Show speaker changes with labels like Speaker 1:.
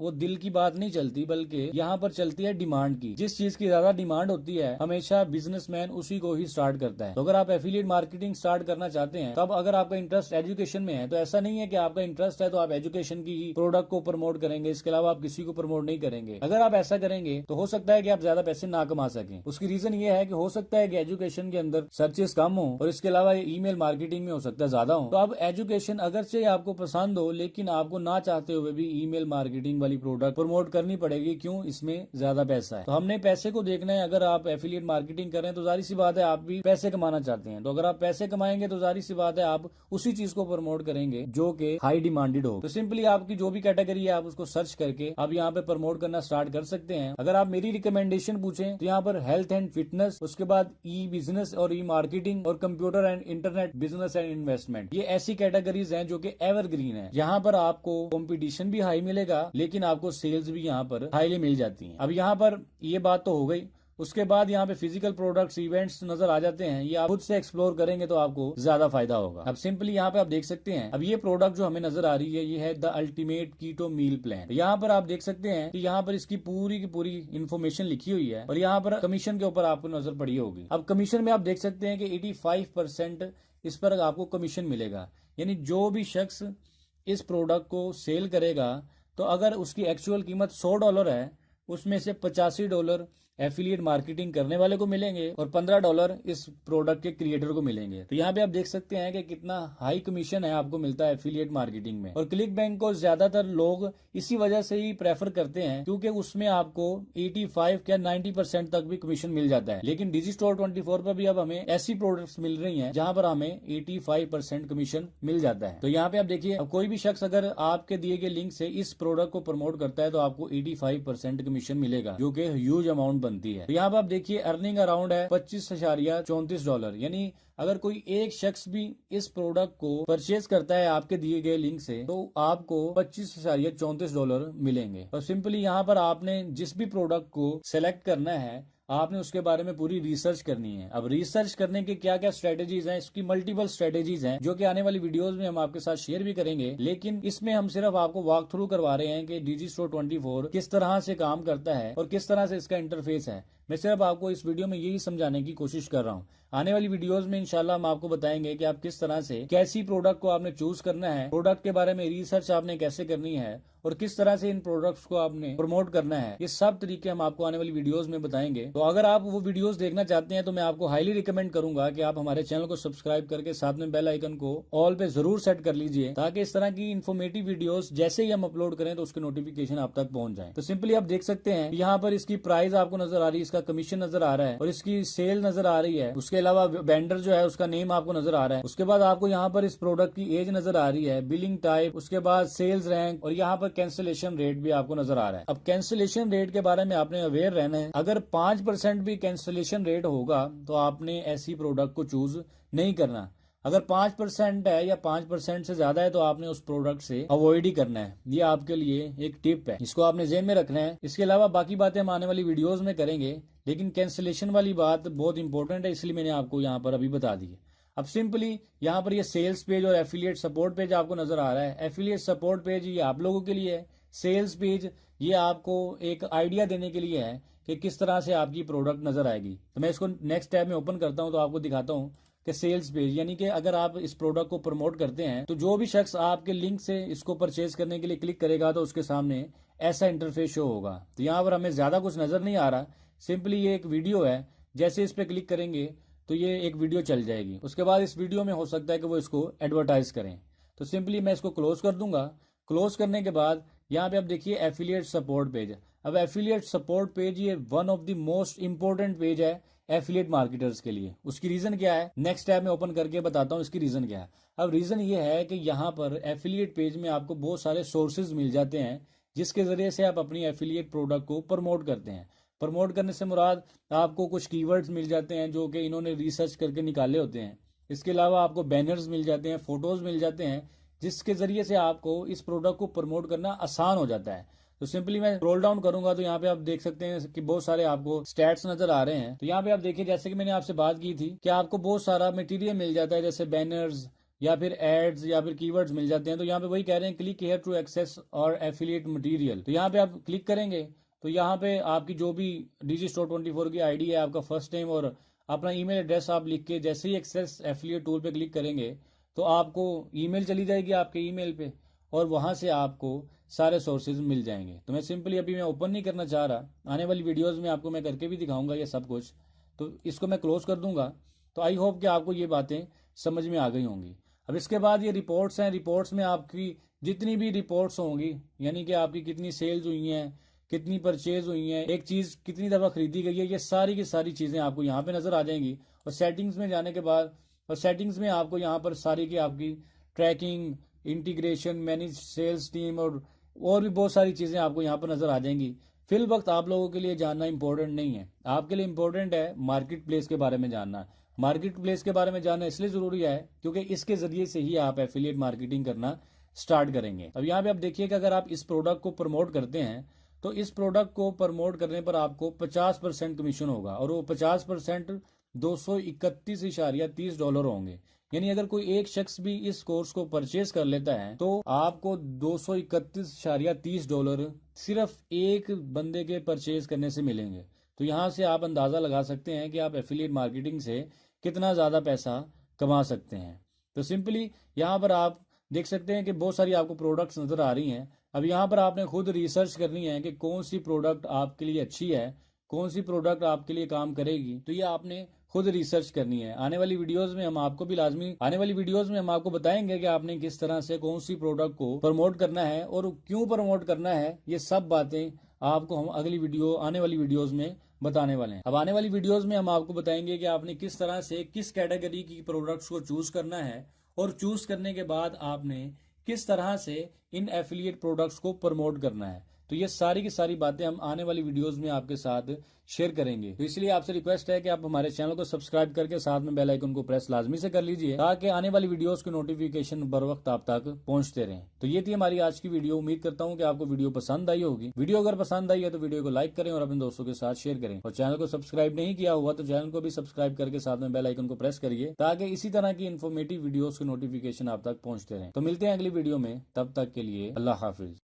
Speaker 1: वो दिल की बात नहीं चलती, बल्कि यहाँ पर चलती है डिमांड की। जिस चीज की ज्यादा डिमांड होती है हमेशा बिजनेसमैन उसी को ही स्टार्ट करता है। तो अगर आप एफिलिएट मार्केटिंग स्टार्ट करना चाहते हैं, तब अगर आपका इंटरेस्ट एजुकेशन में है तो ऐसा नहीं है कि आपका इंटरेस्ट है तो आप एजुकेशन की प्रोडक्ट को प्रमोट करेंगे, इसके अलावा आप किसी को प्रमोट नहीं करेंगे। अगर आप ऐसा करेंगे तो हो सकता है कि आप ज्यादा पैसे ना कमा सकें। उसकी रीजन ये है कि हो सकता है कि एजुकेशन के अंदर सर्चेस कम हो और इसके अलावा ईमेल मार्केटिंग में हो सकता है ज्यादा हो। तो अब एजुकेशन अगरचे आपको पसंद हो, लेकिन आपको ना चाहते हुए भी ईमेल मार्केटिंग वाली प्रोडक्ट प्रमोट करनी पड़ेगी। क्यों? इसमें ज्यादा पैसा है। तो हमने पैसे को देखना है। अगर आप एफिलिएट मार्केटिंग करें तो जाहिर सी बात है आप भी पैसे कमाना चाहते हैं। तो अगर आप पैसे कमाएंगे तो जाहिर सी बात है आप उसी चीज को प्रमोट करेंगे जो कि हाई डिमांडेड हो। तो सिंपली आपकी जो भी कैटेगरी है आप उसको सर्च करके आप यहाँ पे प्रमोट करना स्टार्ट कर सकते हैं। अगर आप मेरी रिकमेंडेशन पूछें तो यहाँ पर हेल्थ एंड फिटनेस, उसके बाद ई बिजनेस और ई मार्केटिंग और computer and internet business and investment, ये ऐसी कैटेगरीज हैं जो कि एवरग्रीन है। यहाँ पर आपको कंपटीशन भी हाई मिलेगा, लेकिन आपको सेल्स भी यहाँ पर हाईली मिल जाती है। अब यहाँ पर ये बात तो हो गई। उसके बाद यहाँ पे फिजिकल प्रोडक्ट्स, इवेंट्स नजर आ जाते हैं। ये आप खुद से एक्सप्लोर करेंगे तो आपको ज्यादा फायदा होगा। अब सिंपली यहाँ पे आप देख सकते हैं, अब ये प्रोडक्ट जो हमें नजर आ रही है ये है the ultimate keto meal plan. यहाँ पर आप देख सकते हैं कि यहाँ पर इसकी पूरी की पूरी इन्फॉर्मेशन लिखी हुई है और यहाँ पर कमीशन के ऊपर आपको नजर पड़ी होगी। अब कमीशन में आप देख सकते हैं कि 85% इस पर आपको कमीशन मिलेगा। यानी जो भी शख्स इस प्रोडक्ट को सेल करेगा तो अगर उसकी एक्चुअल कीमत $100 है, उसमें से $85 एफिलिएट मार्केटिंग करने वाले को मिलेंगे और $15 इस प्रोडक्ट के क्रिएटर को मिलेंगे। तो यहाँ पे आप देख सकते हैं कि कितना हाई कमीशन है आपको मिलता है एफिलिएट मार्केटिंग में। और क्लिक बैंक को ज्यादातर लोग इसी वजह से ही प्रेफर करते हैं क्योंकि उसमें आपको 85 या 90% तक भी कमीशन मिल जाता है। लेकिन डिजिस्टोर 24 पर भी अब हमें ऐसी प्रोडक्ट्स मिल रही हैं जहां पर हमें 85% कमीशन मिल जाता है। तो यहाँ पे आप देखिए, अब कोई भी शख्स अगर आपके दिए गए लिंक से इस प्रोडक्ट को प्रमोट करता है तो आपको 85% कमीशन मिलेगा, जो कि ह्यूज अमाउंट बनती है। तो यहाँ पर आप देखिए अर्निंग अराउंड है $25.34। यानी अगर कोई एक शख्स भी इस प्रोडक्ट को परचेज करता है आपके दिए गए लिंक से तो आपको $25.34 मिलेंगे। और सिंपली यहाँ पर आपने जिस भी प्रोडक्ट को सिलेक्ट करना है आपने उसके बारे में पूरी रिसर्च करनी है। अब रिसर्च करने के क्या क्या स्ट्रेटेजीज हैं, इसकी मल्टीपल स्ट्रेटेजीज हैं जो कि आने वाली वीडियोस में हम आपके साथ शेयर भी करेंगे। लेकिन इसमें हम सिर्फ आपको वॉक थ्रू करवा रहे हैं कि डिजिस्टोर 24 किस तरह से काम करता है और किस तरह से इसका इंटरफेस है। मैं सिर्फ आपको इस वीडियो में यही समझाने की कोशिश कर रहा हूँ। आने वाली वीडियोस में इंशाल्लाह हम आपको बताएंगे कि आप किस तरह से कैसी प्रोडक्ट को आपने चूज करना है, प्रोडक्ट के बारे में रिसर्च आपने कैसे करनी है और किस तरह से इन प्रोडक्ट्स को आपने प्रमोट करना है। ये सब तरीके हम आपको आने वाली वीडियोस में बताएंगे। तो अगर आप वो वीडियोस देखना चाहते हैं तो मैं आपको हाईली रिकमेंड करूंगा कि आप हमारे चैनल को सब्सक्राइब करके साथ में बेल आइकन को ऑल पे जरूर सेट कर लीजिए, ताकि इस तरह की इन्फॉर्मेटिव वीडियोस जैसे ही हम अपलोड करें तो उसके नोटिफिकेशन आप तक पहुंच जाए। तो सिंपली आप देख सकते हैं यहाँ पर इसकी प्राइस आपको नजर आ रही है, इसका कमीशन नजर आ रहा है और इसकी सेल नजर आ रही है। उसके अलावा वेंडर जो है उसका नेम आपको नजर आ रहा है। उसके बाद आपको यहाँ पर इस प्रोडक्ट की एज नजर आ रही है, बिलिंग टाइप, उसके बाद सेल्स रैंक और यहाँ पर कैंसिलेशन रेट भी आपको नजर आ रहा है। अब कैंसिलेशन रेट के बारे में आपने अवेयर रहना है। अगर 5% भी कैंसिलेशन रेट होगा तो आपने ऐसी प्रोडक्ट को चूज नहीं करना। अगर 5% है या 5% से ज्यादा है तो आपने उस प्रोडक्ट से अवॉइड ही करना है। ये आपके लिए एक टिप है, इसको आपने जेब में रखना है। इसके अलावा बाकी बातें हम आने वाली वीडियोस में करेंगे, लेकिन कैंसिलेशन वाली बात बहुत इंपॉर्टेंट है, इसलिए मैंने आपको यहाँ पर अभी बता दी है। अब सिंपली यहाँ पर ये सेल्स पेज और एफिलिएट सपोर्ट पेज आपको नजर आ रहा है। एफिलिएट सपोर्ट पेज ये आप लोगों के लिए है, सेल्स पेज ये आपको एक आइडिया देने के लिए है कि किस तरह से आपकी प्रोडक्ट नजर आएगी। तो मैं इसको नेक्स्ट टैब में ओपन करता हूं तो आपको दिखाता हूं कि सेल्स पेज, यानी कि अगर आप इस प्रोडक्ट को प्रमोट करते हैं तो जो भी शख्स आपके लिंक से इसको परचेज करने के लिए क्लिक करेगा तो उसके सामने ऐसा इंटरफेस शो होगा। तो यहाँ पर हमें ज्यादा कुछ नजर नहीं आ रहा, सिंपली ये एक वीडियो है। जैसे इस पे क्लिक करेंगे तो ये एक वीडियो चल जाएगी। उसके बाद इस वीडियो में हो सकता है कि वो इसको एडवर्टाइज करें। तो सिंपली मैं इसको क्लोज कर दूंगा। क्लोज करने के बाद यहाँ पे आप देखिए एफिलिएट सपोर्ट पेज। अब एफिलिएट सपोर्ट पेज ये one of the most important page है एफिलिएट मार्केटर्स के लिए। उसकी रीजन क्या है नेक्स्ट टैब में ओपन करके बताता हूँ इसकी रीजन क्या है। अब रीजन ये है कि यहाँ पर एफिलिएट पेज में आपको बहुत सारे सोर्सेज मिल जाते हैं जिसके जरिए से आप अपनी एफिलिएट प्रोडक्ट को प्रमोट करते हैं। प्रमोट करने से मुराद आपको कुछ कीवर्ड्स मिल जाते हैं जो कि इन्होंने रिसर्च करके निकाले होते हैं। इसके अलावा आपको बैनर्स मिल जाते हैं, फोटोज मिल जाते हैं, जिसके जरिए से आपको इस प्रोडक्ट को प्रमोट करना आसान हो जाता है। तो सिंपली मैं रोल डाउन करूंगा तो यहाँ पे आप देख सकते हैं कि बहुत सारे आपको स्टैट्स नजर आ रहे हैं। तो यहाँ पे आप देखिए, जैसे कि मैंने आपसे बात की थी कि आपको बहुत सारा मटेरियल मिल जाता है, जैसे बैनर्स, या फिर एड्स या फिर कीवर्ड्स मिल जाते हैं। तो यहाँ पे वही कह रहे हैं क्लिक हेयर टू एक्सेस और एफिलिएट मटेरियल। तो यहाँ पे आप क्लिक करेंगे तो यहाँ पे आपकी जो भी Digistore24 की आईडी है, आपका फर्स्ट नेम और अपना ईमेल एड्रेस आप लिख के जैसे ही एक्सेस एफिलिएट टूल पे क्लिक करेंगे तो आपको ईमेल चली जाएगी आपके ईमेल पे और वहाँ से आपको सारे सोर्सेज मिल जाएंगे। तो मैं सिंपली अभी मैं ओपन नहीं करना चाह रहा, आने वाली वीडियोस में आपको मैं करके भी दिखाऊंगा ये सब कुछ। तो इसको मैं क्लोज कर दूंगा। तो आई होप कि आपको ये बातें समझ में आ गई होंगी। अब इसके बाद ये रिपोर्ट्स हैं, रिपोर्ट्स में आपकी जितनी भी रिपोर्ट्स होंगी, यानी कि आपकी कितनी सेल्स हुई हैं, कितनी परचेज हुई हैं, एक चीज़ कितनी दफ़ा खरीदी गई है, ये सारी की सारी चीज़ें आपको यहाँ पे नज़र आ जाएंगी। और सेटिंग्स में जाने के बाद और सेटिंग्स में आपको यहाँ पर सारी की आपकी tracking, integration, manage sales team और भी बहुत सारी चीज़ें आपको यहाँ पर नज़र आ जाएंगी। फिल वक्त आप लोगों के लिए जानना इंपॉर्टेंट नहीं है, आपके लिए इंपॉर्टेंट है मार्केट प्लेस के बारे में जानना। मार्केट प्लेस के बारे में जानना इसलिए ज़रूरी है क्योंकि इसके ज़रिए से ही आप एफिलिएट मार्केटिंग करना स्टार्ट करेंगे। अब यहाँ पे आप देखिए कि अगर आप इस प्रोडक्ट को प्रमोट करते हैं तो इस प्रोडक्ट को प्रमोट करने पर आपको 50% कमीशन होगा और वो 50% $231.30 होंगे। यानी अगर कोई एक शख्स भी इस कोर्स को परचेज कर लेता है तो आपको $231.30 सिर्फ एक बंदे के परचेज करने से मिलेंगे। तो यहाँ से आप अंदाज़ा लगा सकते हैं कि आप एफिलिएट मार्केटिंग से कितना ज़्यादा पैसा कमा सकते हैं। तो सिंपली यहाँ पर आप देख सकते हैं कि बहुत सारी आपको प्रोडक्ट्स नज़र आ रही हैं। अब यहाँ पर आपने खुद रिसर्च करनी है कि कौन सी प्रोडक्ट आपके लिए अच्छी है, कौन सी प्रोडक्ट आपके लिए काम करेगी। तो ये आपने खुद रिसर्च करनी है। आने वाली वीडियोस में हम आपको भी लाजमी आने वाली वीडियोस में हम आपको बताएंगे कि आपने किस तरह से कौन सी प्रोडक्ट को प्रमोट करना है और क्यों प्रमोट करना है। ये सब बातें आपको हम अगली वीडियो आने वाली वीडियोस में बताने वाले हैं। अब आने वाली वीडियोस में हम आपको बताएंगे कि आपने किस तरह से किस कैटेगरी की प्रोडक्ट्स को चूज करना है और चूज करने के बाद आपने किस तरह से इन एफिलिएट प्रोडक्ट्स को प्रमोट करना है। तो ये सारी की सारी बातें हम आने वाली वीडियोस में आपके साथ शेयर करेंगे। तो इसलिए आपसे रिक्वेस्ट है कि आप हमारे चैनल को सब्सक्राइब करके साथ में बेल आइकन को प्रेस लाजमी से कर लीजिए ताकि आने वाली वीडियोस के नोटिफिकेशन बर वक्त आप तक पहुंचते रहें। तो ये थी हमारी आज की वीडियो। उम्मीद करता हूँ कि आपको वीडियो पसंद आई होगी। वीडियो अगर पसंद आई है तो वीडियो को लाइक करें और अपने दोस्तों के साथ शेयर करें। और चैनल को सब्सक्राइब नहीं किया हुआ तो चैनल को भी सब्सक्राइब करके साथ में बेल आइकन को प्रेस करिए ताकि इसी तरह की इन्फॉर्मेटिव वीडियोस के नोटिफिकेशन आप तक पहुंचते रहें। तो मिलते हैं अगली वीडियो में, तब तक के लिए अल्लाह हाफिज।